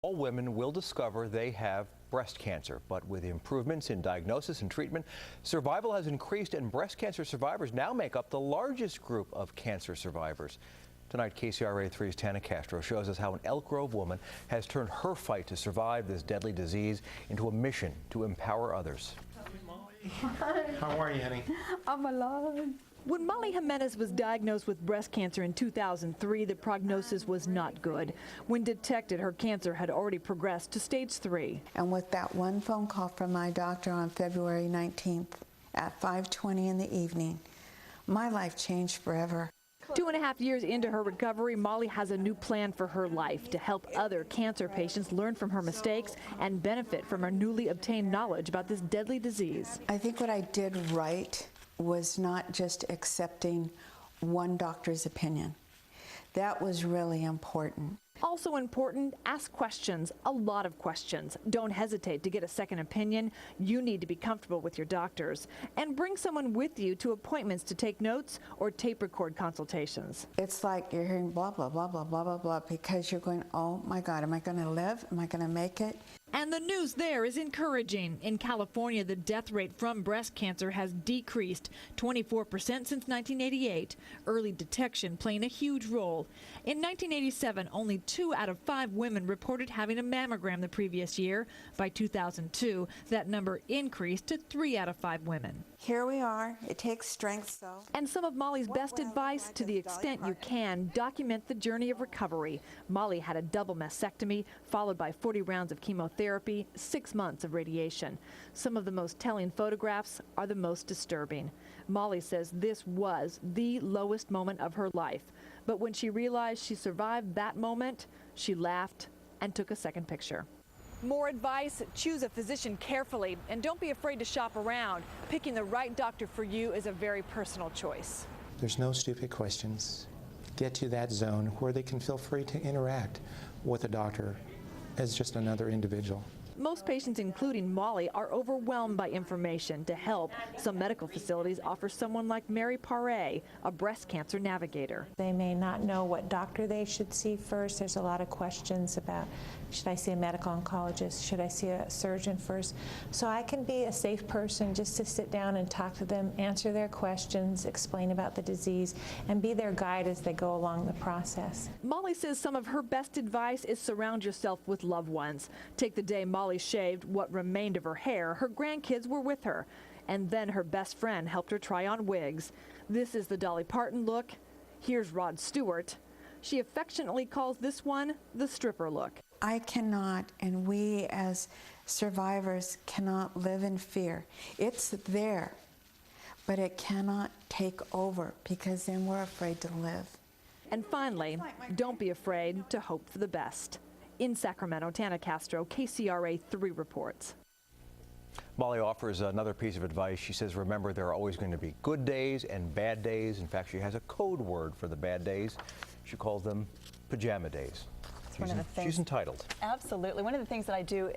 All women will discover they have breast cancer, but with improvements in diagnosis and treatment, survival has increased, and breast cancer survivors now make up the largest group of cancer survivors. Tonight, KCRA 3's Tana Castro shows us how an Elk Grove woman has turned her fight to survive this deadly disease into a mission to empower others. Hi. How are you, honey? I'm alive. When Molly Ximenez was diagnosed with breast cancer in 2003, the prognosis was not good. When detected, her cancer had already progressed to stage 3. And with that one phone call from my doctor on February 19th at 5:20 in the evening, my life changed forever. 2.5 years into her recovery, Molly has a new plan for her life to help other cancer patients learn from her mistakes and benefit from her newly obtained knowledge about this deadly disease. I think what I did right was not just accepting one doctor's opinion. That was really important. Also important, ask questions, a lot of questions. Don't hesitate to get a second opinion. You need to be comfortable with your doctors. And bring someone with you to appointments to take notes or tape record consultations. It's like you're hearing blah, blah, blah, blah, blah, blah, blah, because you're going, oh my God, am I going to live? Am I going to make it? And the news there is encouraging. In California, the death rate from breast cancer has decreased 24% since 1988. Early detection playing a huge role. In 1987, only 2 out of 5 women reported having a mammogram the previous year. By 2002, that number increased to 3 out of 5 women. Here we are. It takes strength, so. And some of Molly's best advice, to the extent you can, document the journey of recovery. Molly had a double mastectomy, followed by 40 rounds of chemotherapy, 6 months of radiation. Some of the most telling photographs are the most disturbing. Molly says this was the lowest moment of her life. But when she realized she survived that moment, she laughed and took a second picture. More advice, choose a physician carefully and don't be afraid to shop around. Picking the right doctor for you is a very personal choice. There's no stupid questions. Get to that zone where they can feel free to interact with a doctor as just another individual. Most patients, including Molly, are overwhelmed by information. To help, some medical facilities offer someone like Mary Paré, a breast cancer navigator. They may not know what doctor they should see first. There's a lot of questions about, should I see a medical oncologist? Should I see a surgeon first? So I can be a safe person just to sit down and talk to them, answer their questions, explain about the disease, and be their guide as they go along the process. Molly says some of her best advice is surround yourself with loved ones. Take the day Molly shaved what remained of her hair, her grandkids were with her. And then her best friend helped her try on wigs. This is the Dolly Parton look. Here's Rod Stewart. She affectionately calls this one the stripper look. I cannot, and we as survivors cannot live in fear. It's there, but it cannot take over because then we're afraid to live. And finally, don't be afraid to hope for the best. In Sacramento, Tana Castro, KCRA 3 reports. Molly offers another piece of advice. She says, remember, there are always going to be good days and bad days. In fact, she has a code word for the bad days. She calls them pajama days. She's entitled. Absolutely. One of the things that I do